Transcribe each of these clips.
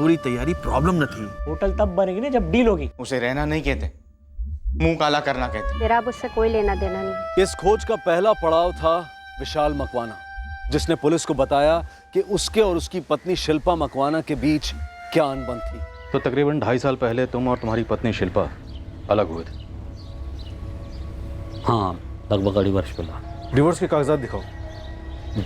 पूरी तैयारी प्रॉब्लम न थी। होटल तब बनेगी ना जब डील होगी। उसे रहना नहीं कहते, मुंह काला करना कहते। मेरा अब उससे कोई लेना देना नहीं। इस खोज का पहला पड़ाव था विशाल मकवाना, जिसने पुलिस को बताया कि उसके और उसकी पत्नी शिल्पा मकवाना के बीच क्या अनबन थी। तो तकरीबन 2.5 साल पहले तुम और तुम्हारी पत्नी शिल्पा अलग हुए थे। हाँ, लगभग 2.5 वर्ष पहला। डिवोर्स के कागजात दिखाओ।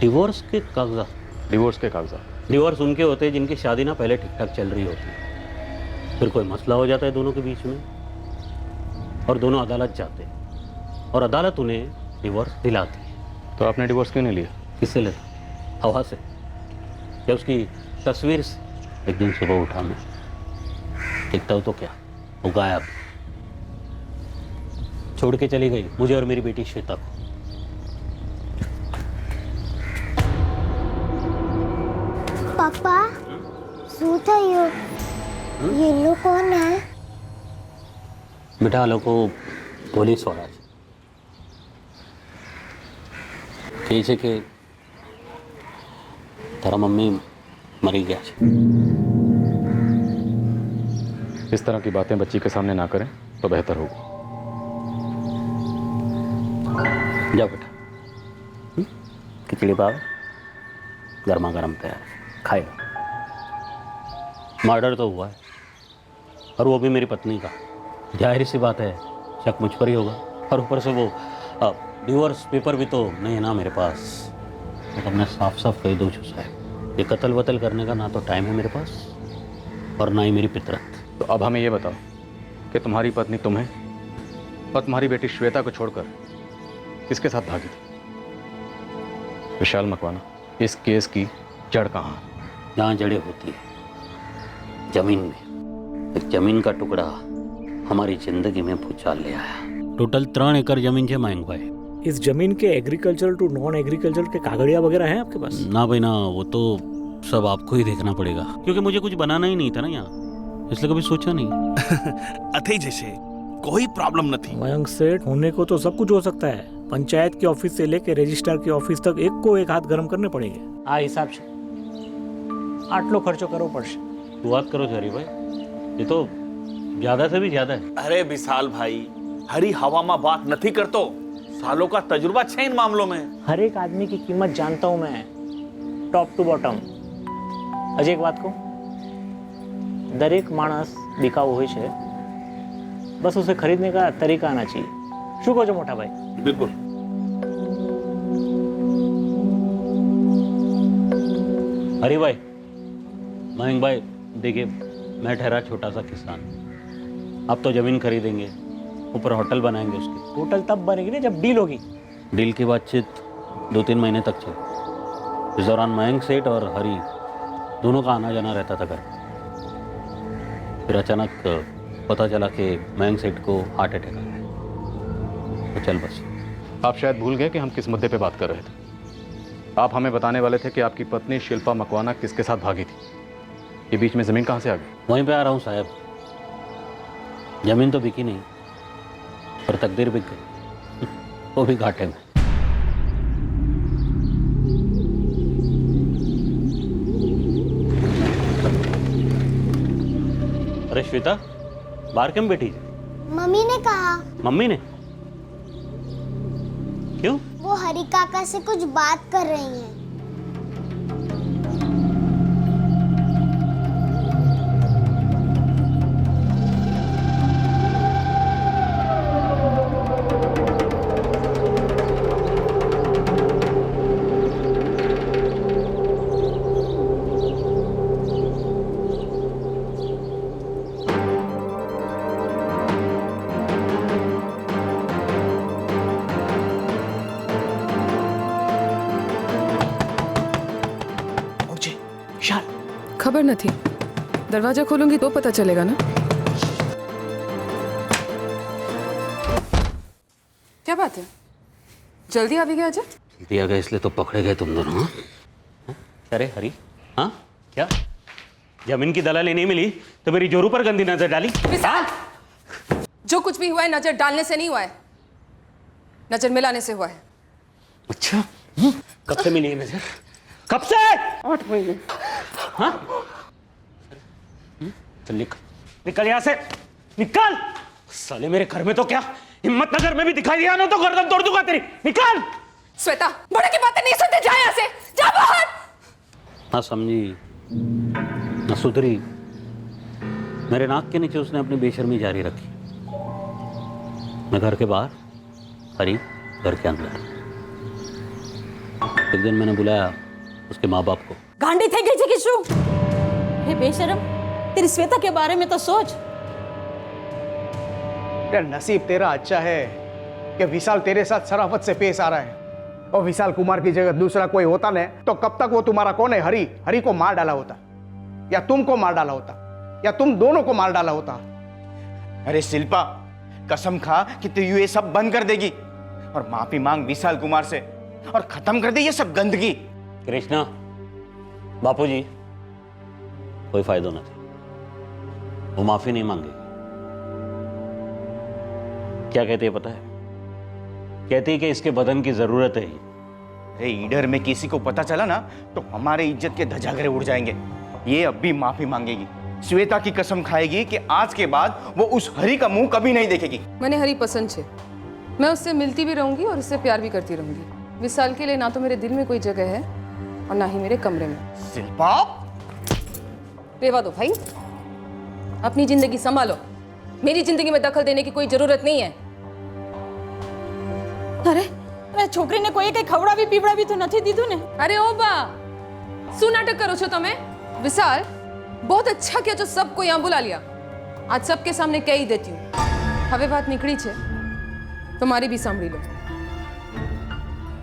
डिवोर्स के कागजात? डिवोर्स के कागजात। डिवोर्स उनके होते हैं जिनकी शादी ना पहले ठीक ठाक चल रही होती है, फिर कोई मसला हो जाता है दोनों के बीच में और दोनों अदालत जाते हैं और अदालत उन्हें डिवोर्स दिलाती है। तो आपने डिवोर्स क्यों नहीं लिया? किससे लेता? हवा से या उसकी तस्वीर से? एक दिन सुबह उठा मैं, देखता हूँ तो क्या, वो गायब, छोड़ के चली गई मुझे और मेरी बेटी श्वेता को। पापा શું થયું? ये लोग कौन है? बेटा आ લોકો પોલીસ વાળા છે, કહે છે કે તારા મમ્મી મરી ગયા છે। इस तरह की बातें बच्ची के सामने ना करें तो बेहतर होगा। जाओ बेटा, खिचड़ी पाव गर्मा गर्म तैयार, खाए लो। मर्डर तो हुआ है और वो भी मेरी पत्नी का, जाहिर सी बात है शक मुझ पर ही होगा। और ऊपर से वो डिवोर्स पेपर भी तो नहीं है ना मेरे पास। तो मैं साफ साफ कह दूँ साहब, ये कत्ल वतल करने का ना तो टाइम है मेरे पास और ना ही मेरी फितरत। तो अब हमें ये बताओ कि तुम्हारी पत्नी तुम्हें और तुम्हारी बेटी श्वेता को छोड़कर किसके साथ भागी थी? विशाल मकवाना, इस केस की जड़ कहाँ? जहाँ जड़ें होती है, जमीन में। एक जमीन का टुकड़ा हमारी जिंदगी में भूचाल ले आया। टोटल 3 एकड़ जमीन है मयंक भाई। इस जमीन के एग्रीकल्चर टू नॉन एग्रीकल्चर के कागड़िया वगैरह हैं आपके पास? ना भाई ना, वो तो सब आपको ही देखना पड़ेगा, क्योंकि मुझे कुछ बनाना ही नहीं था ना यहाँ, इसलिए कभी सोचा नहीं। अथे जैसे कोई प्रॉब्लम न थी। मयंक सेठ होने को तो सब कुछ हो सकता है। पंचायत के ऑफिस से लेके रजिस्ट्रार के ऑफिस तक एक को एक हाथ गर्म करने पड़ेंगे। आ हिसाब से आटलो खर्चो करવો પડશે। बात करो हरी भाई, ये तो ज्यादा से भी ज्यादा है। अरे विशाल भाई, हरी हवा में बात नहीं करतो, सालों का तजुर्बा है इन मामलों में। हर एक आदमी की कीमत जानता हूं मैं, टॉप टू बॉटम। अजय एक बात कहूं, दरेक मानस बिकाऊ હોય છે, बस उसे खरीदने का तरीका आना चाहिए। શું કહો છો મોટા ભાઈ? बिल्कुल। हरी भाई, मयंक भाई, देखिए मैं ठहरा छोटा सा किसान, अब तो जमीन खरीदेंगे, ऊपर होटल बनाएंगे उसकी। होटल तब बनेगी ना जब डील होगी। डील की बातचीत 2-3 महीने तक चली। इस दौरान मयंक सेठ और हरी दोनों का आना जाना रहता था घर। फिर अचानक पता चला कि मयंक सेठ को हार्ट अटैक आ गया। तो चल बस। आप शायद भूल गए कि हम किस मुद्दे पे बात कर रहे थे। आप हमें बताने वाले थे कि आपकी पत्नी शिल्पा मकवाना किसके साथ भागी थी। ये बीच में ज़मीन कहाँ से आ गई? वहीं पे आ रहा हूँ साहब। जमीन तो बिकी नहीं, पर तकदीर बिक गई, वो भी घाटे में। अरे श्वेता, बाहर क्यों बैठी? मम्मी ने कहा। मम्मी ने? क्यों? वो हरी काका से कुछ बात कर रही हैं। खबर न थी, दरवाजा खोलूंगी तो पता चलेगा ना। क्या बात है, जल्दी आ भी गया? अजय दिया गया इसलिए तो पकड़े गए तुम दोनों। हाँ? अरे हरी, हाँ क्या जमीन की दलाली नहीं मिली तो मेरी जोरू पर गंदी नजर डाली? हाँ? जो कुछ भी हुआ है नजर डालने से नहीं हुआ है, नजर मिलाने से हुआ है। अच्छा, कब से मिली है नजर? कब से? 8 महीने। हाँ? चल निकल, निकल यहाँ से, निकल। साले मेरे घर में तो क्या, हिम्मतनगर में भी दिखाई दिया ना तो गर्दन तोड़ दूंगा तेरी। निकल। श्वेता, बड़े की बातें नहीं सुनते, जा यहाँ से, जा बाहर। ना समझी ना सुधरी, मेरे नाक के नीचे उसने अपनी बेशर्मी जारी रखी। मैं घर के बाहर, हरी घर के अंदर। एक दिन मैंने बुलाया उसके माँ बाप को। गांडी થઈ ગઈ છે કે શું? हे बेशरम, तेरी श्वेता के बारे में तो सोच। यार नसीब तेरा अच्छा है कि विशाल तेरे साथ शराफत से पेश आ रहा है, और विशाल कुमार की जगह दूसरा कोई होता ना तो कब तक वो तुम्हारा कौन है हरी को मार डाला होता, या तुमको मार डाला होता, या तुम दोनों को मार डाला होता। अरे शिल्पा, कसम खा कि तू ये सब बंद कर देगी और माफी मांग विशाल कुमार से और खत्म कर दे ये सब गंदगी। कृष्णा, बापूजी, कोई फायदा ना थी, वो माफी नहीं मांगेगी। क्या कहती है पता है? कहती है कि इसके बदन की जरूरत है। अरे ईडर में किसी को पता चला ना तो हमारे इज्जत के धजागरे उड़ जाएंगे। ये अब भी माफी मांगेगी, श्वेता की कसम खाएगी कि आज के बाद वो उस हरी का मुंह कभी नहीं देखेगी। मैंने हरी पसंद है, मैं उससे मिलती भी रहूंगी और उससे प्यार भी करती रहूंगी। विशाल के लिए ना तो मेरे दिल में कोई जगह है और ना ही मेरे कमरे में। शिल्पा, रेवा दो भाई, अपनी जिंदगी संभालो, मेरी जिंदगी में दखल देने की कोई जरूरत नहीं है। अरे छोकरीने कोઈએ કઈ ખવડાવી પીવડાવી તો નથી દીધું ને? अरे ओ बा, શું નાટક કરો છો તમે? विशाल, बहुत अच्छा किया जो सबको यहाँ बुला लिया। आज सबके सामने कह ही देती हूँ, हवे बात निकली छे, तुम्हारी भी सांभળી लो।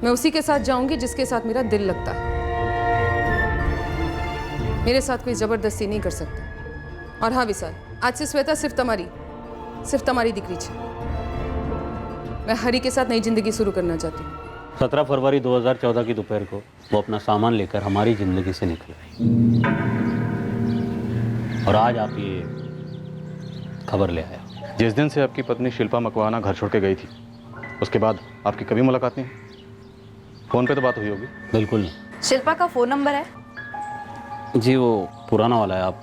मैं उसी के साथ जाऊंगी जिसके साथ मेरा दिल लगता है। मेरे साथ कोई जबरदस्ती नहीं कर सकता। और हाँ विशाल, आज से श्वेता सिर्फ तुम्हारी दिकरी छे। मैं हरी के साथ नई जिंदगी शुरू करना चाहती हूँ। 17 फरवरी 2014 की दोपहर को वो अपना सामान लेकर हमारी जिंदगी से निकल आई, और आज आप ये खबर ले आया। जिस दिन से आपकी पत्नी शिल्पा मकवाना घर छोड़ के गई थी, उसके बाद आपकी कभी मुलाकात नहीं? फोन पे तो बात हुई होगी? बिल्कुल नहीं। शिल्पा का फोन नंबर है? जी वो पुराना वाला है, आप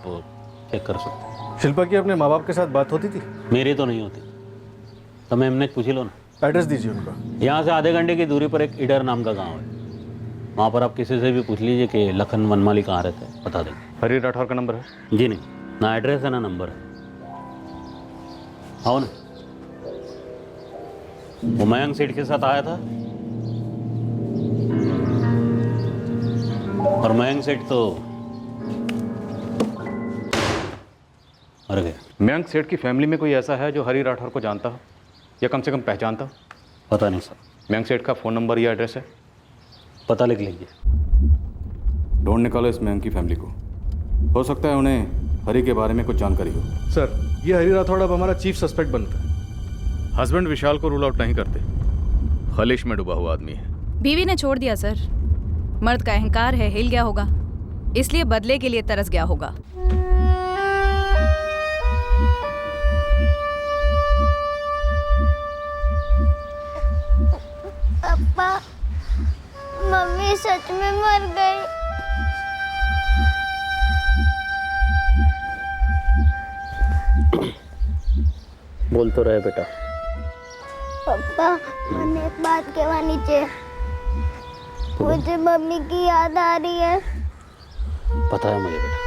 चेक कर सकते हैं। शिल्पा की अपने माँ बाप के साथ बात होती थी? मेरी तो नहीं होती, तो मैं एमने पूछ ही लो ना। एड्रेस दीजिए उनका। यहाँ से आधे घंटे की दूरी पर एक ईडर नाम का गांव है, वहाँ पर आप किसी से भी पूछ लीजिए कि लखन वनमाली कहाँ रहते हैं, बता देंगे। हरी राठौर का नंबर है? जी नहीं, ना एड्रेस है ना नंबर है। आओ ना, वो मयंक सेठ के साथ आया था, और मयंक सेठ तो मर गए। मयंक सेठ की फैमिली में कोई ऐसा है जो हरी राठौर को जानता हो या कम से कम पहचानता हो? पता नहीं सर। मयंक सेठ का फ़ोन नंबर या एड्रेस है? पता लिख लीजिए। ढूंढ निकालो इस मयंक की फैमिली को, हो सकता है उन्हें हरी के बारे में कुछ जानकारी हो। सर, ये हरी राठौड़ अब हमारा चीफ सस्पेक्ट बनता है। हस्बैंड विशाल को रूल आउट नहीं करते, खलिश में डूबा हुआ आदमी है। बीवी ने छोड़ दिया सर, मर्द का अहंकार है, हिल गया होगा, इसलिए बदले के लिए तरस गया होगा। पापा, मम्मी सच में मर गई। बोल तो रहे बेटा। पापा, मैंने एक बात कहवानी चाहिए, मुझे मम्मी की याद आ रही है। पता है मुझे बेटा।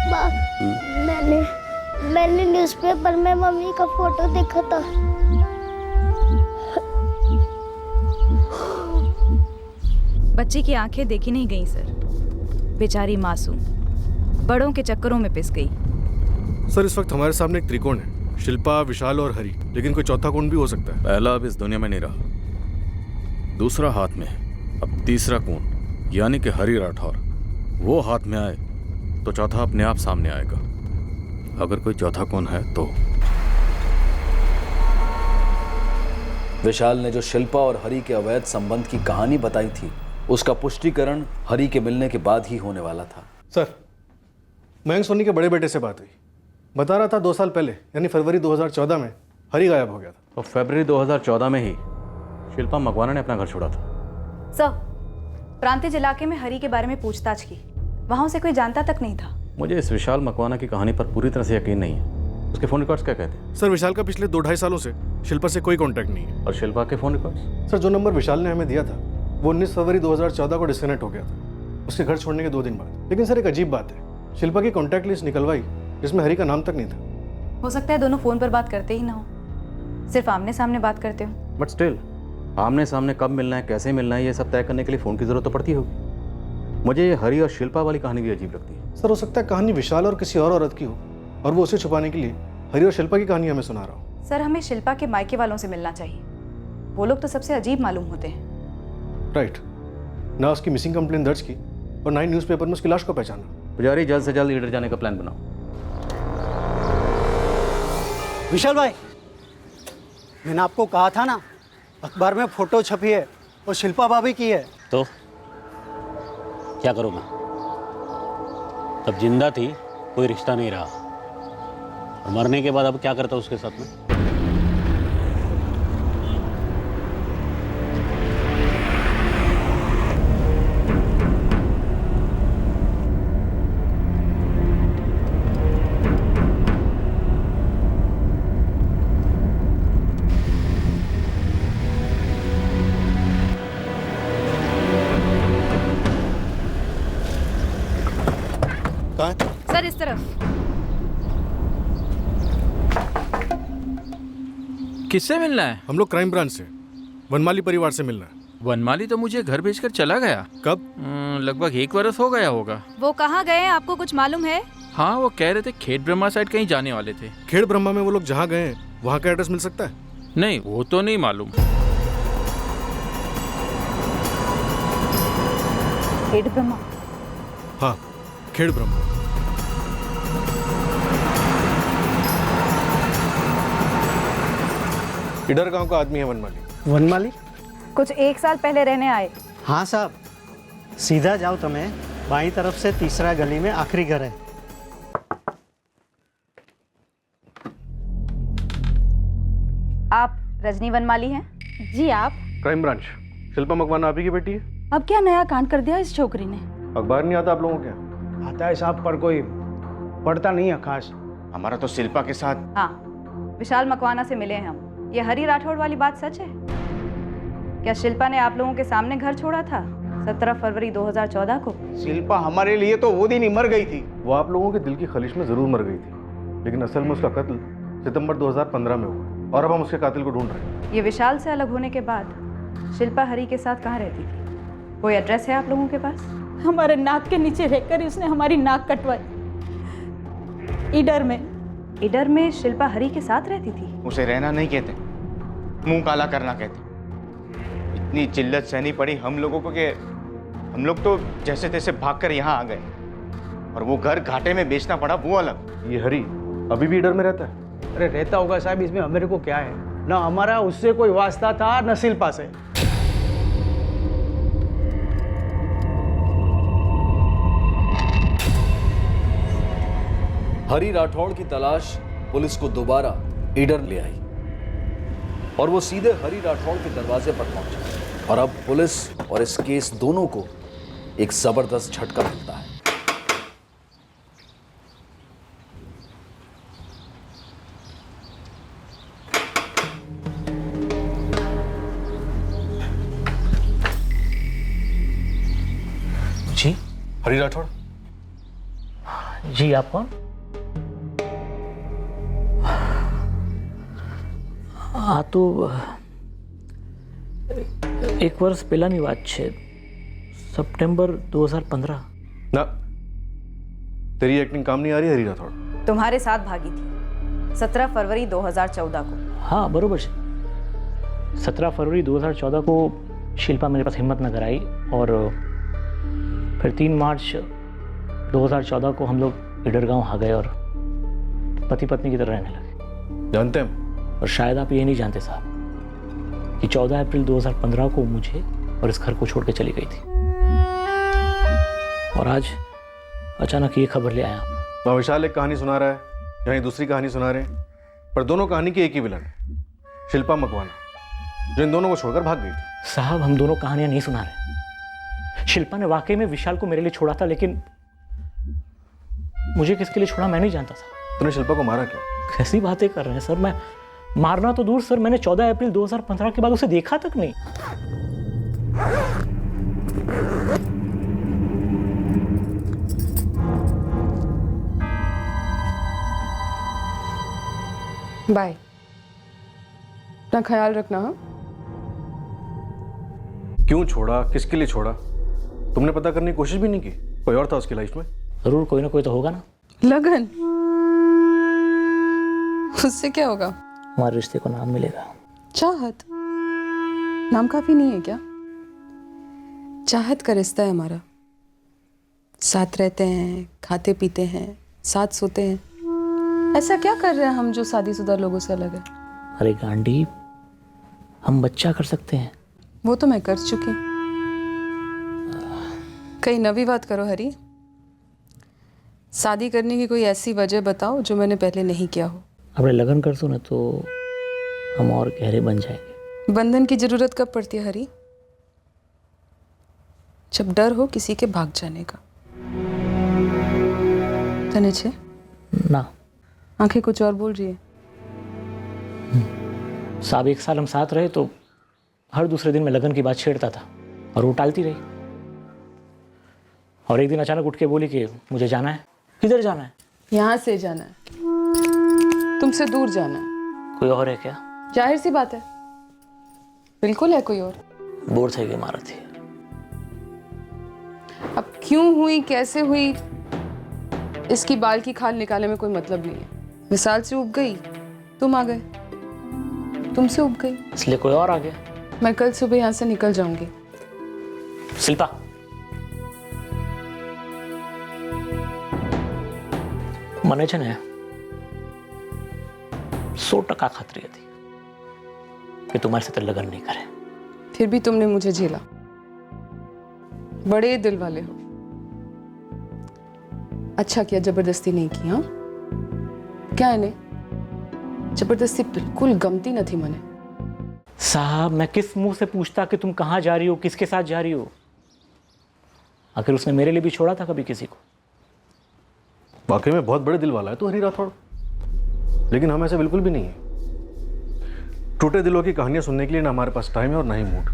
पापा, मैंने न्यूज़पेपर में मम्मी का फोटो देखा था। बच्ची की आंखें देखी नहीं गई सर, बेचारी मासूम बड़ों के चक्करों में पिस गई। सर, इस वक्त हमारे सामने एक त्रिकोण है, शिल्पा, विशाल और हरी, लेकिन कोई चौथा कोण भी हो सकता है। पहला अब इस दुनिया में नहीं रहा, दूसरा हाथ में है, अब तीसरा कोण यानी कि हरी राठौर वो हाथ में आए तो चौथा अपने आप सामने आएगा। अगर कोई चौथा कोण है तो विशाल ने जो शिल्पा और हरी के अवैध संबंध की कहानी बताई थी, उसका पुष्टिकरण हरी के मिलने के बाद ही होने वाला था। सर, मयंक सोनी के बड़े बेटे से बात हुई, बता रहा था 2 साल पहले यानी फरवरी 2014 में हरी गायब हो गया था। तो फरवरी 2014 में ही शिल्पा मकवाना ने अपना घर छोड़ा था। सर, प्रांतिज इलाके में हरी के बारे में पूछताछ की, वहां उसे कोई जानता तक नहीं था। मुझे इस विशाल मकवाना की कहानी पर पूरी तरह से यकीन नहीं है। उसके फ़ोन रिकॉर्ड्स क्या कहते हैं? सर विशाल का पिछले 2-2.5 सालों से शिल्पा से कोई कांटेक्ट नहीं है। और शिल्पा के फ़ोन रिकॉर्ड्स? सर जो नंबर विशाल ने हमें दिया था वो 19 फरवरी 2014 को डिस्कनेक्ट हो गया था, उसके घर छोड़ने के 2 दिन बाद। लेकिन सर एक अजीब बात है, शिल्पा की कॉन्टैक्ट लिस्ट निकलवाई जिसमें हरी का नाम तक नहीं था। हो सकता है दोनों फ़ोन पर बात करते ही ना हो, सिर्फ आमने सामने बात करते हो। बट स्टिल आमने सामने कब मिलना है, कैसे मिलना है, ये सब तय करने के लिए फ़ोन की ज़रूरत तो पड़ती होगी। मुझे ये हरी और शिल्पा वाली कहानी भी अजीब लगती है। सर हो सकता है कहानी विशाल और किसी और औरत की हो और वो उसे छुपाने के लिए हरी और शिल्पा की कहानी हमें सुना रहा हो। सर हमें शिल्पा के मायके वालों से मिलना चाहिए, वो लोग तो सबसे अजीब मालूम होते हैं। राइट, ना उसकी मिसिंग कंप्लेन दर्ज की और ना ही न्यूज़पेपर में उसकी लाश को पहचाना। पुजारी जल्द से जल्द लीडर जाने का प्लान बनाओ। विशाल भाई, मैंने आपको कहा था ना, अखबार में फोटो छपी है और शिल्पा भाभी की है। तो क्या करूँ मैं? तब जिंदा थी, कोई रिश्ता नहीं रहा, और मरने के बाद अब क्या करता उसके साथ में? सर इस तरफ। किससे मिलना है? हम लोग क्राइम ब्रांच से, वनमाली परिवार से मिलना है। वनमाली तो मुझे घर भेजकर चला गया। कब? लगभग 1 वर्ष हो गया होगा। वो कहाँ गए हैं, आपको कुछ मालूम है? हाँ, वो कह रहे थे खेत ब्रह्मा साइड कहीं जाने वाले थे। खेड़ ब्रह्मा में वो लोग जहाँ गए हैं वहाँ का एड्रेस मिल सकता है? नहीं, वो तो नहीं मालूम। खेड़ ब्रह्मा? हाँ, खेड़ ब्रह्मा। इधर गांव का आदमी है वनमाली। वनमाली? कुछ 1 साल पहले रहने आए। हाँ साहब, सीधा जाओ तुम्हें, बाईं तरफ से तीसरा गली में आखिरी घर है। आप रजनी वनमाली हैं? जी आप? Crime branch. शिल्पा मकवाना आप ही की बेटी है? अब क्या नया कांड कर दिया इस छोकरी ने? अखबार नहीं आता आप लोगों के यहाँ? आता है साहब, पर कोई पढ़ता नहीं है खास। हमारा तो शिल्पा के साथ। हाँ, विशाल मकवाना से मिले हैं हम। ये हरी राठौड़ वाली बात सच है? क्या शिल्पा ने आप लोगों के सामने घर छोड़ा था 17 फरवरी 2014 को? शिल्पा हमारे लिए तो वो दिन ही मर गई थी। वो आप लोगों के दिल की खलिश में जरूर मर गई थी, लेकिन असल में उसका कत्ल सितंबर 2015 में हुआ और अब हम उसके कातिल को ढूंढ रहे हैं। ये विशाल से अलग होने के बाद शिल्पा हरी के साथ कहाँ रहती थी? कोई एड्रेस है आप लोगों के पास? हमारे नाक के नीचे रहकर उसने हमारी नाक कटवाई। ईडर में। ईडर में शिल्पा हरी के साथ रहती थी? उसे रहना नहीं कहते, मुंह काला करना कहते। इतनी जिल्लत सहनी पड़ी हम लोगों को कि हम लोग तो जैसे तैसे भागकर यहाँ आ गए, और वो घर घाटे में बेचना पड़ा, वो अलग। ये हरी अभी भी इधर में रहता है? अरे रहता होगा साहब, इसमें हमारे को क्या है? ना हमारा उससे कोई वास्ता था न शिल्पा से। हरी राठौड़ की तलाश पुलिस को दोबारा ईडर ले आई और वो सीधे हरी राठौड़ के दरवाजे पर पहुंचा। और अब पुलिस और इस केस दोनों को एक जबरदस्त झटका मिलता है। जी? हरी राठौड़? जी, आप कौन? हाँ, तो 1 વર્ષ પહેલાની વાત છે, સપ્ટેમ્બર 2015। ना, तेरी एक्टिंग काम नहीं आ रही हरी राठौड़। तुम्हारे साथ भागी थी 17 फरवरी 2014 को। हाँ बरोबर है, 17 फरवरी 2014 को शिल्पा मेरे पास हिम्मत न कराई और फिर 3 मार्च 2014 को हम लोग ईडर गांव आ गए और पति पत्नी की तरह रहने लगे। जानते हैं, और शायद आप ये नहीं जानते साहब कि 14 अप्रैल 2015 को मुझे और इस घर को छोड़ के चली गई थी, और आज अचानक ये खबर ले आए आप। वहाँ विशाल एक कहानी सुना रहा है, यहाँ दूसरी कहानी सुना रहे हैं, पर दोनों कहानी की एक ही विलन है, शिल्पा मकवाना, जो इन दोनों को छोड़कर भाग गई थी। साहब हम दोनों कहानियां नहीं सुना रहे। शिल्पा ने वाकई में विशाल को मेरे लिए छोड़ा था, लेकिन मुझे किसके लिए छोड़ा मैं नहीं जानता था। तूने शिल्पा को मारा क्यों? कैसी बातें कर रहे हैं सर, मैं मारना तो दूर सर, मैंने 14 अप्रैल 2015 के बाद उसे देखा तक नहीं। बाय, अपना ख्याल रखना। हाँ, क्यों छोड़ा, किसके लिए छोड़ा, तुमने पता करने की कोशिश भी नहीं की? कोई और था उसकी लाइफ में? जरूर कोई ना कोई तो होगा ना। लगन, उससे क्या होगा? हमारे रिश्ते को नाम मिलेगा। चाहत नाम काफी नहीं है क्या? चाहत का रिश्ता है हमारा, साथ रहते हैं, खाते पीते हैं, साथ सोते हैं। ऐसा क्या कर रहे हैं हम जो शादीशुदा लोगों से अलग है? अरे गांडी, हम बच्चा कर सकते हैं। वो तो मैं कर चुकी। कहीं नवी बात करो हरी, शादी करने की कोई ऐसी वजह बताओ जो मैंने पहले नहीं किया हो। अपने लगन कर दो ना तो हम और गहरे बन जाएंगे। बंधन की जरूरत कब पड़ती है हरी? जब डर हो किसी के भाग जाने का। तने छे ना, आंखें कुछ और बोल रही है। साहब 1 साल हम साथ रहे तो हर दूसरे दिन मैं लगन की बात छेड़ता था और वो टालती रही। और एक दिन अचानक उठ के बोली कि मुझे जाना है। किधर जाना है? यहाँ से जाना है, तुमसे दूर जाना है। कोई और है क्या? जाहिर सी बात है, बिल्कुल है कोई और। बोर थे कि मारा थी। अब क्यों हुई, कैसे हुई, इसकी बाल की खाल निकालने में कोई मतलब नहीं है। विशाल से उब गई, तुम आ गए, तुमसे उब गई, इसलिए कोई और आ गया। मैं कल सुबह यहाँ से निकल जाऊंगी। शिल्पा, મને છે ને 100% खातरी थी कि तुम्हारे साथ लगन नहीं करे। फिर भी तुमने मुझे झेला। बड़े दिल वाले हो। अच्छा किया जबरदस्ती नहीं की। हाँ, क्या है ने जबरदस्ती बिल्कुल गमती न थी मने। साहब, मैं किस मुंह से पूछता कि तुम कहाँ जा रही हो, किसके साथ जा रही हो? आखिर उसने मेरे लिए भी छोड़ा था कभी किसी को? वाकई में बहुत बड़े दिल वाला है तो हरी राठौड़, लेकिन हम ऐसे बिल्कुल भी नहीं है। टूटे दिलों की कहानियां सुनने के लिए ना हमारे पास टाइम है और ना ही मूड।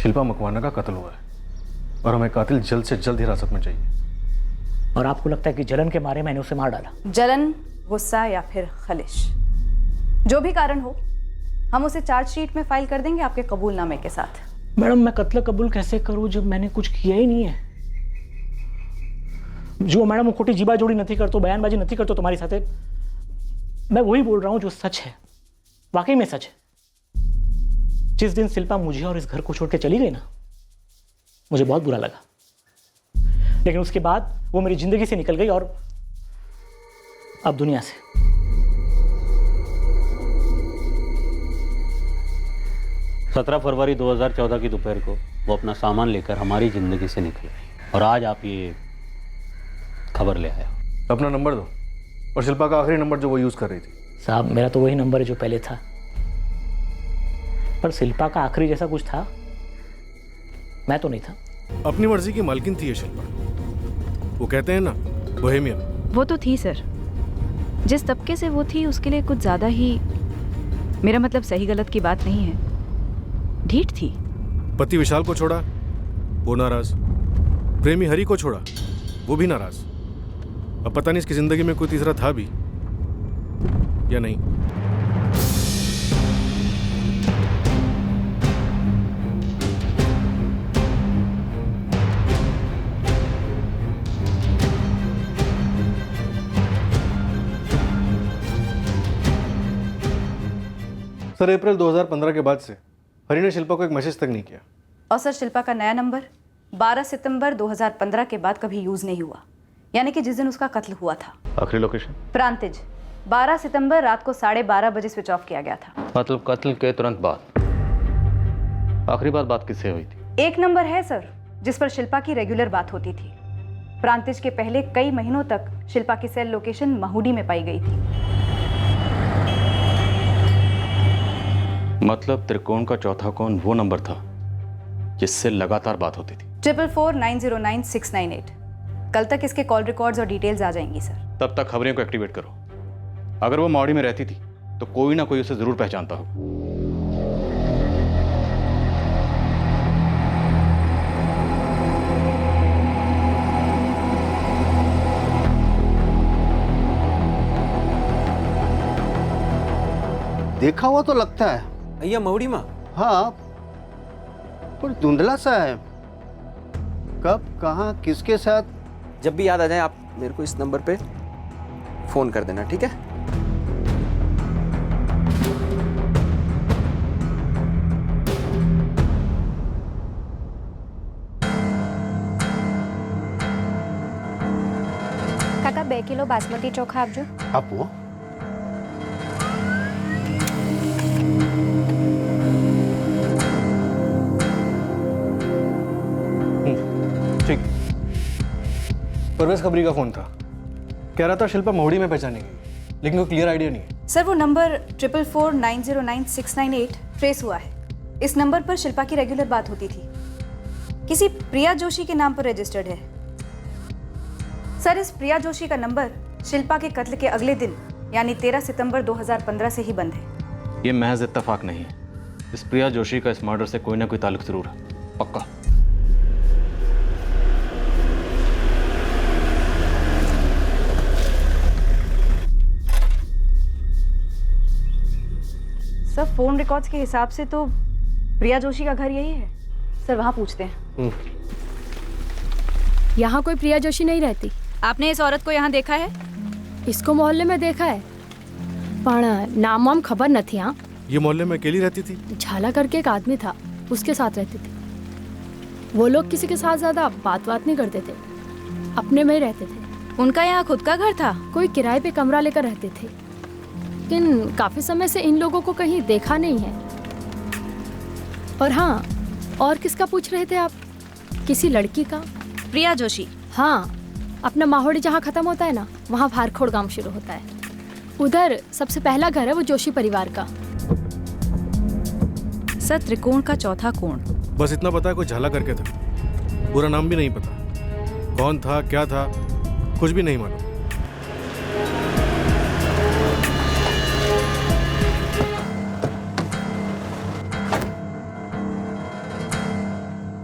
शिल्पा मकवाना का कत्ल हुआ है और हमें कातिल जल्द से जल्द हिरासत में चाहिए। और आपको लगता है कि जलन के मारे मैंने उसे मार डाला? जलन, गुस्सा या फिर खलिश, जो भी कारण हो, हम उसे चार्जशीट में फाइल कर देंगे आपके कबूलनामे के साथ। मैडम, मैं कत्ल कबूल कैसे करूं जब मैंने कुछ किया ही नहीं है? जो मैडम वो खोटी जीबा जोड़ी नहीं करतो, बयानबाजी नहीं करतो तुम्हारी साथे। मैं वही बोल रहा हूं जो सच है, वाकई में सच है। जिस दिन शिल्पा मुझे और इस घर को छोड़ के चली गई ना, मुझे बहुत बुरा लगा। लेकिन उसके बाद वो मेरी जिंदगी से निकल गई और अब दुनिया से। 17 फरवरी 2014 की दोपहर को वो अपना सामान लेकर हमारी जिंदगी से निकल गई और आज आप ये खबर ले आया। अपना नंबर दो और शिल्पा का आखिरी नंबर जो वो यूज कर रही थी। साहब, मेरा तो वही नंबर है जो पहले था, पर शिल्पा का आखिरी जैसा कुछ था, मैं तो नहीं था। अपनी मर्जी की मालकिन थी ये शिल्पा। वो कहते हैं ना, बोहेमियन। वो तो थी सर, जिस तबके से वो थी उसके लिए कुछ ज्यादा ही, मेरा मतलब सही गलत की बात नहीं है, ढीठ थी। पति विशाल को छोड़ा, वो नाराज। प्रेमी हरि को छोड़ा, वो भी नाराज। अब पता नहीं इसकी जिंदगी में कोई तीसरा था भी या नहीं। सर, अप्रैल 2015 के बाद से हरि ने शिल्पा को एक मैसेज तक नहीं किया। और सर, शिल्पा का नया नंबर 12 सितंबर 2015 के बाद कभी यूज नहीं हुआ, यानी कि जिस दिन उसका कत्ल हुआ था। आखिरी लोकेशन प्रांतिज, 12 सितंबर रात को 12:30 बजे स्विच ऑफ किया गया था। मतलब कत्ल के तुरंत बाद। आखिरी बात किससे हुई थी? एक नंबर है सर जिस पर शिल्पा की रेगुलर बात होती थी। प्रांतिज के पहले कई महीनों तक शिल्पा की सेल लोकेशन महूडी में पाई गई थी। मतलब त्रिकोण का चौथा कोण वो नंबर था जिससे लगातार बात होती थी। 444909698। कल तक इसके कॉल रिकॉर्ड्स और डिटेल्स आ जाएंगी सर। तब तक खबरें को एक्टिवेट करो। अगर वो मॉडी में रहती थी तो कोई ना कोई उसे जरूर पहचानता हो। देखा हुआ तो लगता है भैया मऊड़ी माँ। हाँ, पर धुंधला सा है। कब, कहाँ, किसके साथ? जब भी याद आ जाए आप मेरे को इस नंबर पे फोन कर देना, ठीक है? काका 2 किलो बासमती चोखा આપજો। આપો। ठीक। परवेज खबरी का फोन था, कह रहा था शिल्पा महुड़ी में पहचानेगी, लेकिन कोई क्लियर आइडिया नहीं है। सर वो नंबर 4449099698 ट्रेस हुआ है। इस नंबर पर शिल्पा की रेगुलर बात होती थी। किसी प्रिया जोशी के नाम पर रजिस्टर्ड है। सर इस प्रिया जोशी का नंबर शिल्पा के कत्ल के अगले दिन यानी 13 सितंबर 2015 से ही बंद है। ये महज इत्तेफाक नहीं है। इस प्रिया जोशी का इस मर्डर से कोई ना कोई ताल्लुक जरूर है, पक्का। सर फोन रिकॉर्ड्स के हिसाब से तो प्रिया जोशी का घर यही है। सर वहाँ पूछते हैं। यहाँ कोई प्रिया जोशी नहीं रहती। आपने इस औरत को यहाँ देखा है? इसको मोहल्ले में देखा है, पर नाम वाम खबर न थी। हाँ, ये मोहल्ले में अकेली रहती थी? झाला करके एक आदमी था, उसके साथ रहती थी। वो लोग किसी के साथ ज्यादा बात नहीं करते थे, अपने में ही रहते थे। उनका यहाँ खुद का घर था? कोई किराए पे कमरा लेकर रहते थे, लेकिन काफी समय से इन लोगों को कहीं देखा नहीं है। और हाँ, और किसका पूछ रहे थे आप? किसी लड़की का। प्रिया जोशी? हाँ, अपना माहौड़ी जहाँ खत्म होता है ना, वहाँ भारखोड़ गांव शुरू होता है। उधर सबसे पहला घर है वो जोशी परिवार का। सर त्रिकोण का चौथा कोण? बस इतना पता है कोई झाला करके था, पूरा नाम भी नहीं पता। कौन था, क्या था, कुछ भी नहीं मालूम।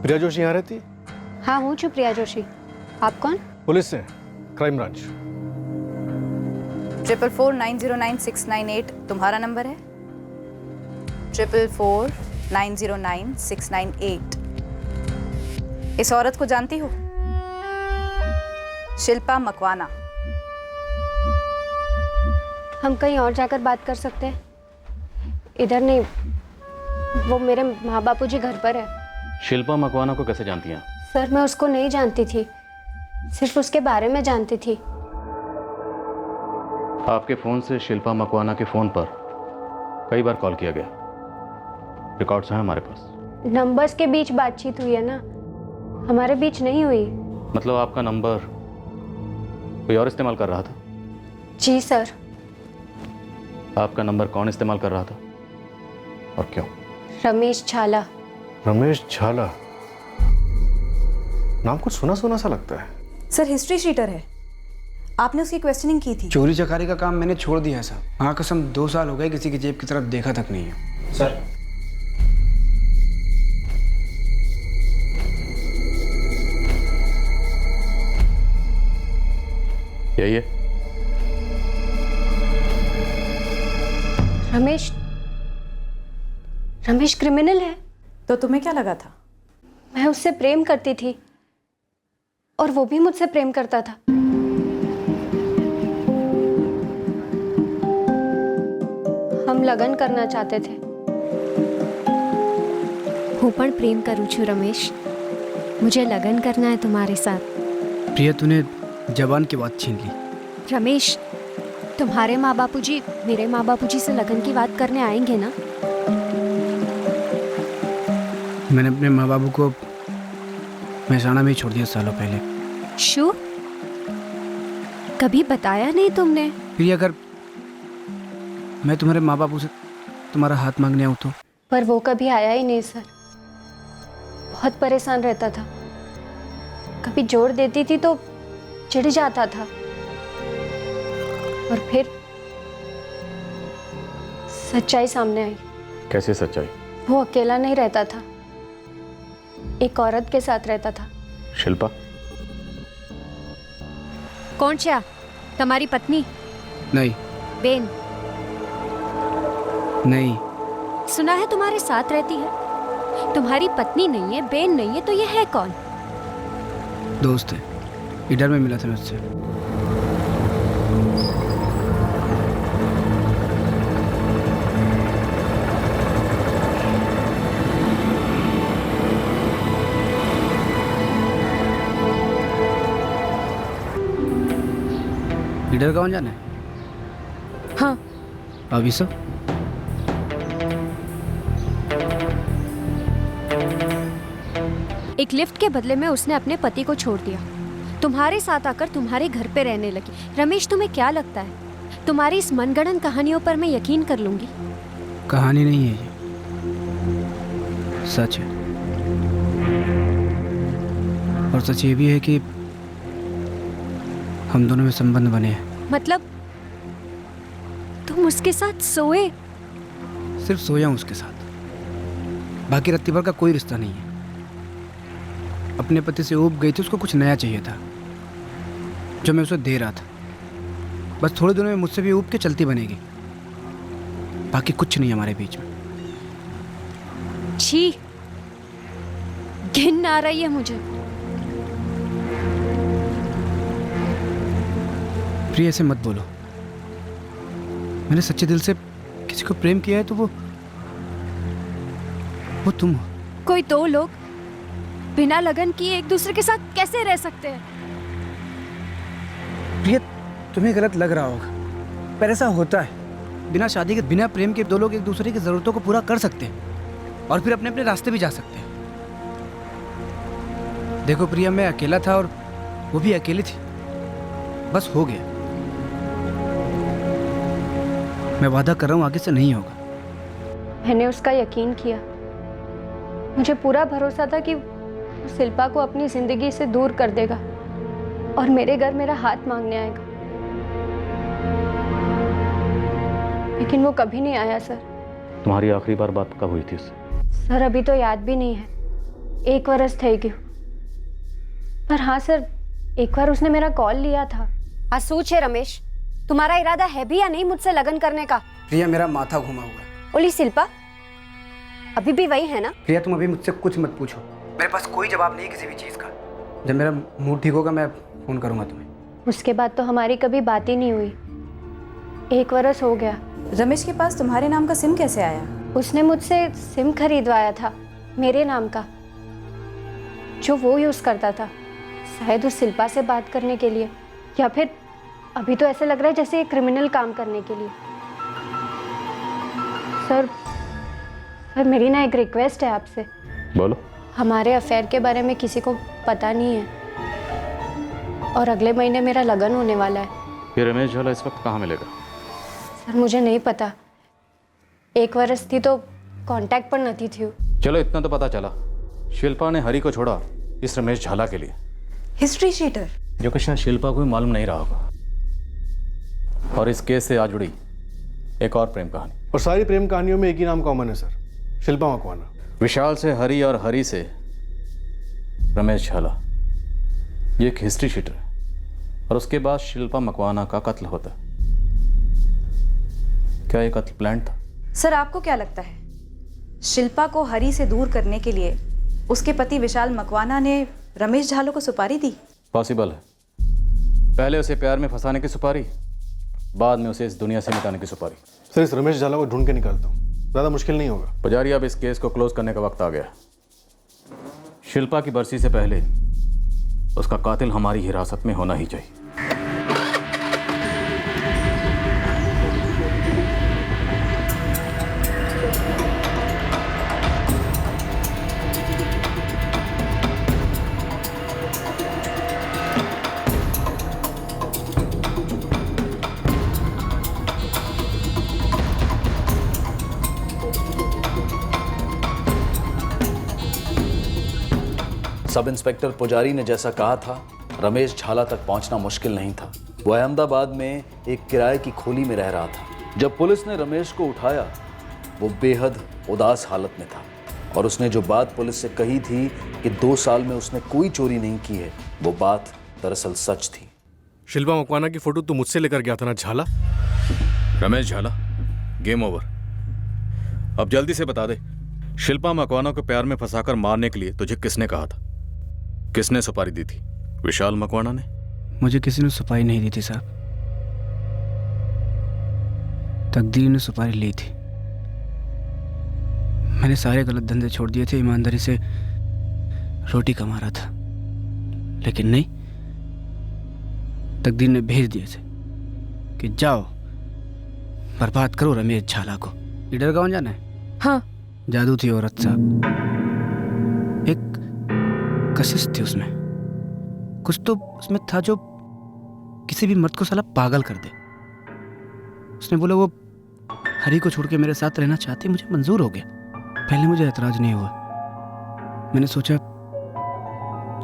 प्रिया जोशी यहाँ रहती? हाँ हूँ चुप प्रिया जोशी। आप कौन? पुलिस से, क्राइम ब्रांच। 4449099698 तुम्हारा नंबर है? 4449099698। इस औरत को जानती हो? शिल्पा मकवाना। हम कहीं और जाकर बात कर सकते हैं, इधर नहीं। वो मेरे माँ बापू जी घर पर है। शिल्पा मकवाना को कैसे जानती हैं? सर मैं उसको नहीं जानती थी, सिर्फ उसके बारे में जानती थी। आपके फोन से शिल्पा मकवाना के फोन पर कई बार कॉल किया गया, रिकॉर्ड्स हैं हमारे पास। नंबर्स के बीच बातचीत हुई है ना, हमारे बीच नहीं हुई। मतलब आपका नंबर कोई और इस्तेमाल कर रहा था? जी सर। आपका नंबर कौन इस्तेमाल कर रहा था और क्यों? रमेश झाला। रमेश झाला, नाम कुछ सुना सुना सा लगता है। सर हिस्ट्री शीटर है, आपने उसकी क्वेश्चनिंग की थी। चोरी चकारी का काम मैंने छोड़ दिया है साहब। हाँ कसम 2 साल हो गए किसी की जेब की तरफ देखा तक नहीं है सर। यही है? रमेश क्रिमिनल है। तो तुम्हें क्या लगा था? मैं उससे प्रेम करती थी और वो भी मुझसे प्रेम करता था। हम लगन करना चाहते थे। હું પણ પ્રેમ કરું છું રમેશ, मुझे लगन करना है तुम्हारे साथ। प्रिया तूने जबान की बात छीन ली। रमेश, तुम्हारे माँ बापूजी मेरे माँ बापूजी से लगन की बात करने आएंगे ना? मैंने अपने माँ बाबू को महसाणा में ही छोड़ दिया सालों पहले। शू? कभी बताया नहीं तुमने? प्रिया अगर मैं तुम्हारे माँ बापू से तुम्हारा हाथ मांगने आऊँ तो? पर वो कभी आया ही नहीं सर, बहुत परेशान रहता था। कभी जोड़ देती थी तो चिढ़ जाता था और फिर सच्चाई सामने आई। कैसे सच्चाई? वो अकेला नहीं रहता था, एक औरत के साथ रहता था। शिल्पा? कौन छा? तुम्हारी पत्नी? नहीं बेन? नहीं। सुना है तुम्हारे साथ रहती है। तुम्हारी पत्नी नहीं है, बेन नहीं है, तो ये है कौन? दोस्त है, ईडर में मिला था मुझसे। लीडर कौन जाना है? हाँ। अभी सब एक लिफ्ट के बदले में उसने अपने पति को छोड़ दिया, तुम्हारे साथ आकर तुम्हारे घर पे रहने लगी। रमेश, तुम्हें क्या लगता है तुम्हारी इस मनगढ़ंत कहानियों पर मैं यकीन कर लूंगी? कहानी नहीं है ये, सच है। और सच ये भी है कि हम दोनों में संबंध बने हैं। मतलब तुम उसके साथ सोए? सिर्फ सोया हूं उसके साथ, बाकी रत्ती भर का कोई रिश्ता नहीं है। अपने पति से ऊब गई थी, उसको कुछ नया चाहिए था जो मैं उसे दे रहा था। बस थोड़े दिनों में मुझसे भी ऊब के चलती बनेगी, बाकी कुछ नहीं हमारे बीच में। छी, घिन आ रही है मुझे। प्रिय, ऐसे मत बोलो। मैंने सच्चे दिल से किसी को प्रेम किया है तो वो तुम हो। कोई दो लोग बिना लगन किए एक दूसरे के साथ कैसे रह सकते हैं? प्रिय, तुम्हें गलत लग रहा होगा, पर ऐसा होता है। बिना शादी के, बिना प्रेम के दो लोग एक दूसरे की जरूरतों को पूरा कर सकते हैं और फिर अपने अपने रास्ते भी जा सकते हैं। देखो प्रिया, मैं अकेला था और वो भी अकेली थी, बस हो गया। मैं वादा कर रहा हूँ आगे से नहीं होगा। मैंने उसका यकीन किया, मुझे पूरा भरोसा था कि वो शिल्पा को अपनी जिंदगी से दूर कर देगा और मेरे घर मेरा हाथ मांगने आएगा, लेकिन वो कभी नहीं आया। सर, तुम्हारी आखिरी बार बात कब हुई थी उससे? सर, अभी तो याद भी नहीं है, 1 वर्ष થઈ ગયું। पर हाँ सर, एक बार उसने मेरा कॉल लिया था। आसूच है रमेश, तुम्हारा इरादा है भी या नहीं मुझसे लगन करने का? प्रिया, मेरा माथा घुमा हुआ है। बोली शिल्पा अभी भी वही है ना? प्रिया, तुम अभी मुझसे कुछ मत पूछो, मेरे पास कोई जवाब नहीं किसी भी चीज़ का। जब मेरा मूड ठीक होगा मैं फ़ोन करूंगा तुम्हें। उसके बाद तो हमारी कभी बात ही नहीं हुई, 1 वर्ष हो गया। रमेश के पास तुम्हारे नाम का सिम कैसे आया? उसने मुझसे सिम खरीदवाया था मेरे नाम का, जो वो यूज़ करता था, शायद उस शिल्पा से बात करने के लिए, या फिर अभी तो ऐसे लग रहा है जैसे एक क्रिमिनल काम करने के लिए। सर, मेरी ना एक रिक्वेस्ट है आपसे। बोलो। हमारे अफेयर के बारे में किसी को पता नहीं है और अगले महीने मेरा लगन होने वाला है। ये रमेश झाला इस वक्त कहाँ मिलेगा? सर, मुझे नहीं पता, 1 वर्ष थी तो कांटेक्ट पर नहीं थी। चलो इतना तो पता चला, शिल्पा ने हरी को छोड़ा इस रमेश झाला के लिए। हिस्ट्री शीटर, जो कि शायद शिल्पा को भी मालूम नहीं रहा होगा। और इस केस से आज जुड़ी एक और प्रेम कहानी। और सारी प्रेम कहानियों में एक ही नाम कॉमन है सर, शिल्पा मकवाना। विशाल से हरी और हरी से रमेश झाला, ये एक हिस्ट्री शीटर है। और उसके बाद शिल्पा मकवाना का कत्ल होता है। क्या ये कत्ल प्लान था? सर, आपको क्या लगता है शिल्पा को हरी से दूर करने के लिए उसके पति विशाल मकवाना ने रमेश झालो को सुपारी दी? पॉसिबल है। पहले उसे प्यार में फंसाने की सुपारी, बाद में उसे इस दुनिया से मिटाने की सुपारी। सर, इस रमेश झाला को ढूंढ के निकालता हूँ, ज़्यादा मुश्किल नहीं होगा। पुजारी, अब इस केस को क्लोज करने का वक्त आ गया। शिल्पा की बरसी से पहले उसका कातिल हमारी हिरासत में होना ही चाहिए। सब इंस्पेक्टर पुजारी ने जैसा कहा था रमेश झाला तक पहुंचना मुश्किल नहीं था। वो अहमदाबाद में एक किराए की खोली में रह रहा था। जब पुलिस ने रमेश को उठाया, वो बेहद उदास हालत में था और उसने जो बात पुलिस से कही थी कि 2 साल में उसने कोई चोरी नहीं की है, वो बात दरअसल सच थी। शिल्पा मकवाना की फोटो तू मुझसे लेकर गया था ना झाला? रमेश झाला, गेम ओवर। अब जल्दी से बता दे, शिल्पा मकवाना को प्यार में फंसाकर मारने के लिए तुझे किसने कहा था? किसने सुपारी दी थी? विशाल मकवाना ने? मुझे किसी ने सुपारी नहीं दी थी साहब, तकदीर ने सुपारी ली थी। मैंने सारे गलत धंधे छोड़ दिए थे, ईमानदारी से रोटी कमा रहा था, लेकिन नहीं, तकदीर ने भेज दिए थे कि जाओ बर्बाद करो रमेश झाला को। लीडर कौन जाना है? हाँ। जादू थी औरत साहब, एक कशिश थी उसमें, कुछ तो उसमें था जो किसी भी मर्द को साला पागल कर दे। उसने बोला वो हरी को छोड़ के मेरे साथ रहना चाहती, मुझे मंजूर हो गया। पहले मुझे एतराज नहीं हुआ, मैंने सोचा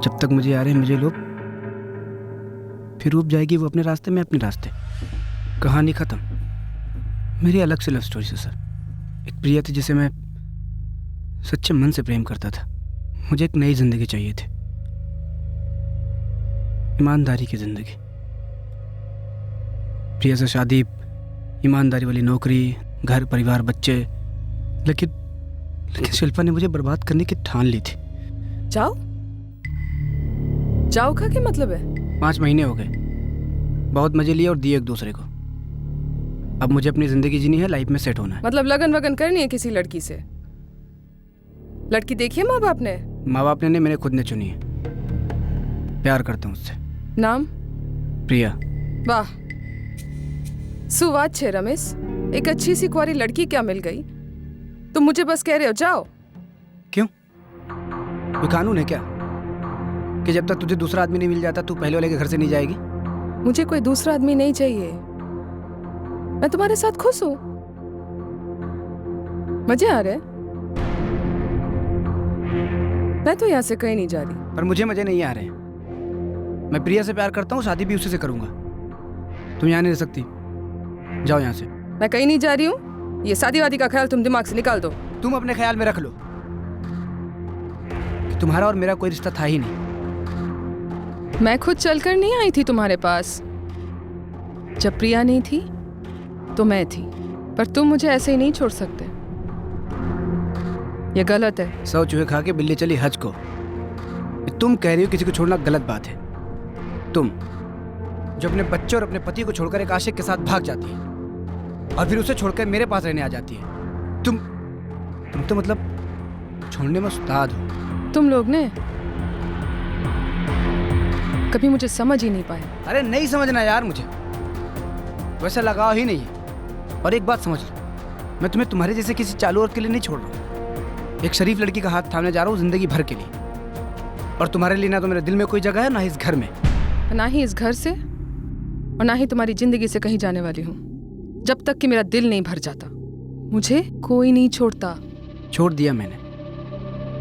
जब तक मुझे आ रहे मुझे लोग, फिर रूप जाएगी वो अपने रास्ते, मैं अपने रास्ते, कहानी खत्म। मेरी अलग से लव स्टोरी से सर। एक प्रिया थी जिसे मैं सच्चे मन से प्रेम करता था। मुझे एक नई जिंदगी चाहिए थी, ईमानदारी की जिंदगी। प्रिया से शादी, ईमानदारी वाली नौकरी, घर परिवार बच्चे, लेकिन शिल्पा ने मुझे बर्बाद करने की ठान ली थी। जाओ जाओ का क्या मतलब है? 5 महीने हो गए, बहुत मजे लिए और दिए एक दूसरे को। अब मुझे अपनी जिंदगी जीनी है, लाइफ में सेट होना है। मतलब लगन वगन करनी है किसी लड़की से? लड़की देखी है माँ बाप ने? माँ बाप ने नहीं, मैंने खुद ने चुनी है। प्यार करता हूँ उससे। नाम? प्रिया। वाह, सुवाद छे रमेश, एक अच्छी सी कुंवारी लड़की क्या मिल गई? तुम मुझे बस कह रहे हो जाओ? क्यों, कोई कानून है क्या कि जब तक तुझे दूसरा आदमी नहीं मिल जाता तू पहले वाले के घर से नहीं जाएगी? मुझे कोई दूसरा आदमी नहीं चाहिए, मैं तुम्हारे साथ खुश हूँ, मजे आ रहे। मैं तो यहाँ से कहीं नहीं जा रही। पर मुझे मजे नहीं आ रहे। मैं प्रिया से प्यार करता हूँ, शादी भी उसी से करूंगा। तुम यहाँ नहीं रह सकती, जाओ यहाँ से। मैं कहीं नहीं जा रही हूँ, ये शादी वादी का ख्याल तुम दिमाग से निकाल दो। तुम अपने ख्याल में रख लो कि तुम्हारा और मेरा कोई रिश्ता था ही नहीं। मैं खुद चलकर नहीं आई थी तुम्हारे पास। जब प्रिया नहीं थी तो मैं थी, पर तुम मुझे ऐसे ही नहीं छोड़ सकते, ये गलत है। 100 चूहे खा के बिल्ली चली हज को। तुम कह रही हो किसी को छोड़ना गलत बात है। तुम जो अपने बच्चे और अपने पति को छोड़कर एक आशिक के साथ भाग जाती है और फिर उसे छोड़कर मेरे पास रहने आ जाती है। तुम तो मतलब छोड़ने में उस्ताद हो। तुम लोग ने कभी मुझे समझ ही नहीं पाए। अरे नहीं समझना यार, मुझे वैसा लगाव ही नहीं है। और एक बात समझ लो, मैं तुम्हें तुम्हारे जैसे किसी चालू औरत के लिए नहीं छोड़ रहा हूँ। एक शरीफ लड़की का हाथ थामने जा रहा हूँ जिंदगी भर के लिए। और तुम्हारे लिए ना तो मेरे दिल में कोई जगह है, ना ही इस घर में। ना ही इस घर से और ना ही तुम्हारी जिंदगी से कहीं जाने वाली हूँ, जब तक कि मेरा दिल नहीं भर जाता। मुझे कोई नहीं छोड़ता। छोड़ दिया मैंने।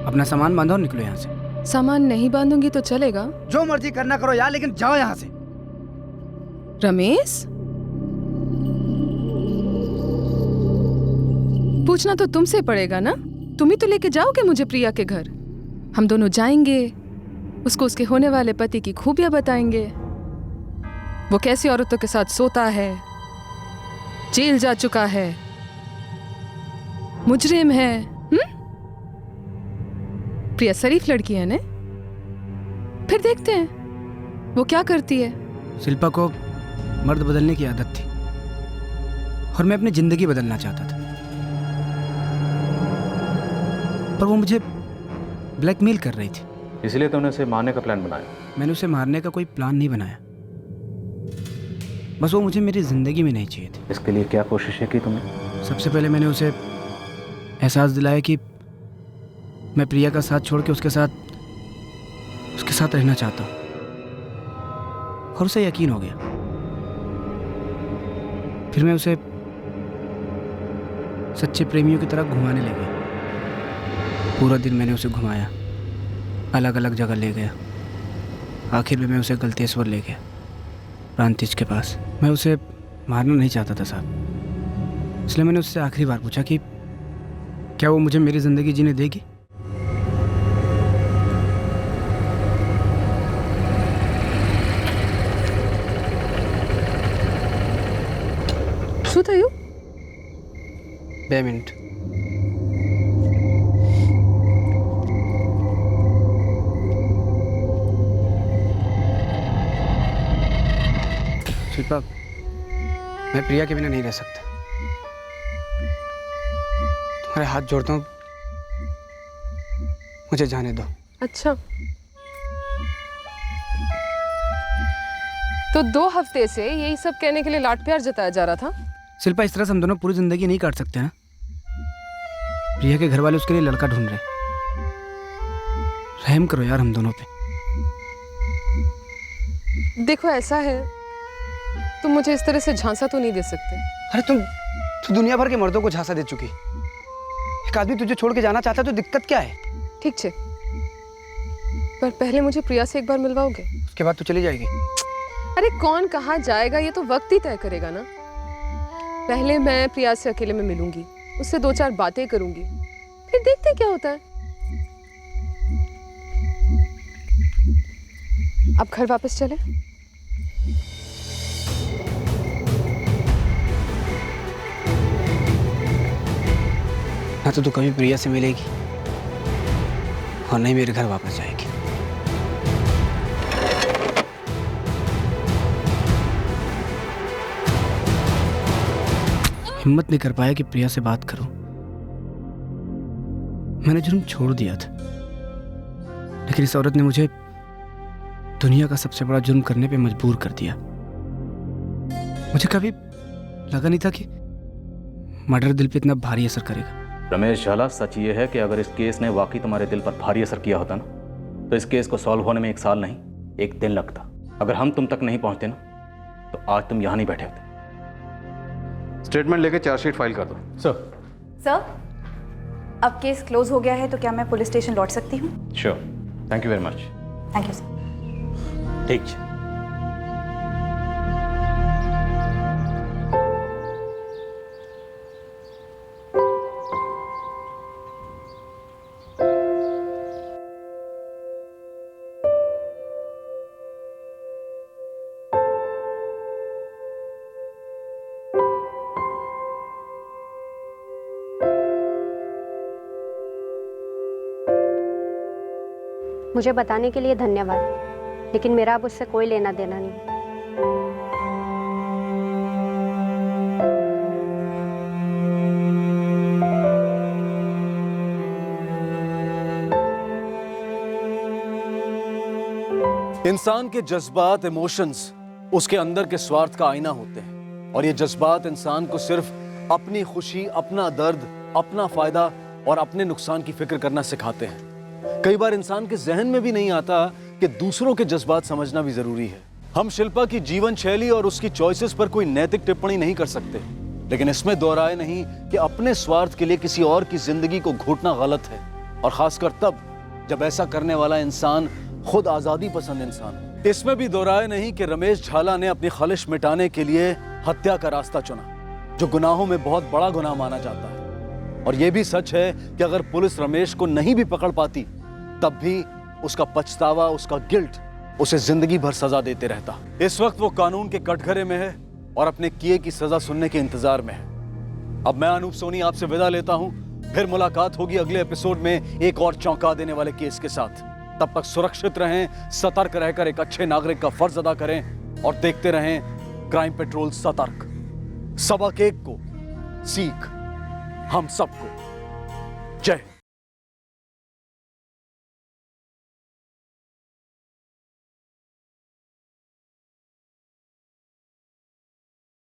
अपना सामान बांधो और निकलो यहाँ से। सामान नहीं बांधूंगी तो चलेगा? जो मर्जी करना करो यार, लेकिन जाओ यहाँ से। रमेश, पूछना तो तुमसे पड़ेगा ना। तुम ही तो लेके जाओगे मुझे प्रिया के घर। हम दोनों जाएंगे, उसको उसके होने वाले पति की खूबियां बताएंगे, वो कैसी औरतों के साथ सोता है, जेल जा चुका है, मुजरिम है। प्रिया शरीफ लड़की है ने? फिर देखते हैं वो क्या करती है। शिल्पा को मर्द बदलने की आदत थी और मैं अपनी जिंदगी बदलना चाहता था, पर वो मुझे ब्लैकमेल कर रही थी। इसलिए तुमने उसे मारने का प्लान बनाया? मैंने उसे मारने का कोई प्लान नहीं बनाया, बस वो मुझे मेरी जिंदगी में नहीं चाहिए थी। इसके लिए क्या कोशिशें की तुमने? सबसे पहले मैंने उसे एहसास दिलाया कि मैं प्रिया का साथ छोड़ के उसके साथ रहना चाहता हूँ, और उसे यकीन हो गया। फिर मैं उसे सच्चे प्रेमियों की तरह घुमाने लगा। पूरा दिन मैंने उसे घुमाया, अलग अलग जगह ले गया, आखिर में मैं उसे गलतेश्वर ले गया, प्रांतिज के पास। मैं उसे मारना नहीं चाहता था साहब, इसलिए मैंने उससे आखिरी बार पूछा कि क्या वो मुझे मेरी ज़िंदगी जीने देगी। શું થયું? 2 મિનિટ। शिल्पा, मैं प्रिया के बिना नहीं रह सकता। तुम्हारे हाथ जोड़ता हूँ, मुझे जाने दो। अच्छा, तो 2 हफ्ते से यही सब कहने के लिए लाड प्यार जताया जा रहा था? शिल्पा, इस तरह से हम दोनों पूरी जिंदगी नहीं काट सकते ना। प्रिया के घर वाले उसके लिए लड़का ढूंढ रहे। रहम करो यार हम दोनों पे। देखो ऐसा है, तुम मुझे इस तरह से झांसा तो नहीं दे सकते। अरे तू दुनिया भर के मर्दों को झांसा दे चुकी। एक आदमी तुझे छोड़ के जाना चाहता है तो दिक्कत क्या है? ठीक है, पर पहले मुझे प्रिया से एक बार मिलवाओगे? उसके बाद तू चली जाएगी। अरे कौन कहाँ जाएगा ये तो वक्त ही तय करेगा ना। पहले मैं प्रिया से अकेले में मिलूंगी, उससे 2-4 बातें करूंगी, फिर देखते क्या होता है। अब घर वापस चले? ना तो तू कभी प्रिया से मिलेगी और नहीं मेरे घर वापस जाएगी। हिम्मत नहीं कर पाया कि प्रिया से बात करूं। मैंने जुर्म छोड़ दिया था, लेकिन इस औरत ने मुझे दुनिया का सबसे बड़ा जुर्म करने पे मजबूर कर दिया। मुझे कभी लगा नहीं था कि मर्डर दिल पे इतना भारी असर करेगा। रमेश झाला, सच ये है कि अगर इस केस ने वाकई तुम्हारे दिल पर भारी असर किया होता ना, तो इस केस को सॉल्व होने में 1 साल नहीं 1 दिन लगता। अगर हम तुम तक नहीं पहुंचते ना, तो आज तुम यहां नहीं बैठे होते। स्टेटमेंट लेके चार्जशीट फाइल कर दो। सर, अब केस क्लोज हो गया है, तो क्या मैं पुलिस स्टेशन लौट सकती हूँ? Sure, thank you very much. Thank you sir. ठीक है। मुझे बताने के लिए धन्यवाद, लेकिन मेरा अब उससे कोई लेना देना नहीं। इंसान के जज्बात, इमोशंस उसके अंदर के स्वार्थ का आईना होते हैं, और ये जज्बात इंसान को सिर्फ अपनी खुशी, अपना दर्द, अपना फायदा और अपने नुकसान की फिक्र करना सिखाते हैं। कई बार इंसान के जहन में भी नहीं आता कि दूसरों के जज्बात समझना भी जरूरी है। हम शिल्पा की जीवन शैली और उसकी चॉइसेस पर कोई नैतिक टिप्पणी नहीं कर सकते, लेकिन इसमें दो राय नहीं कि अपने स्वार्थ के लिए किसी और की जिंदगी को घोटना गलत है, और खासकर तब जब ऐसा करने वाला इंसान खुद आजादी पसंद इंसान हो। इसमें भी दो राय नहीं कि रमेश झाला ने अपनी खलिश मिटाने के लिए हत्या का रास्ता चुना, जो गुनाहों में बहुत बड़ा गुनाह माना जाता है। और यह भी सच है कि अगर पुलिस रमेश को नहीं भी पकड़ पाती, तब भी उसका पछतावा, उसका गिल्ट उसे जिंदगी भर सजा देते रहता। इस वक्त वो कानून के कटघरे में है और अपने किए की सजा सुनने के इंतजार में है। अब मैं अनूप सोनी आपसे विदा लेता हूं। फिर मुलाकात होगी अगले एपिसोड में एक और चौंका देने वाले केस के साथ। तब तक सुरक्षित रहें, सतर्क रहकर एक अच्छे नागरिक का फर्ज अदा करें और देखते रहें क्राइम पेट्रोल सतर्क। सबक एक को सीख हम सबको।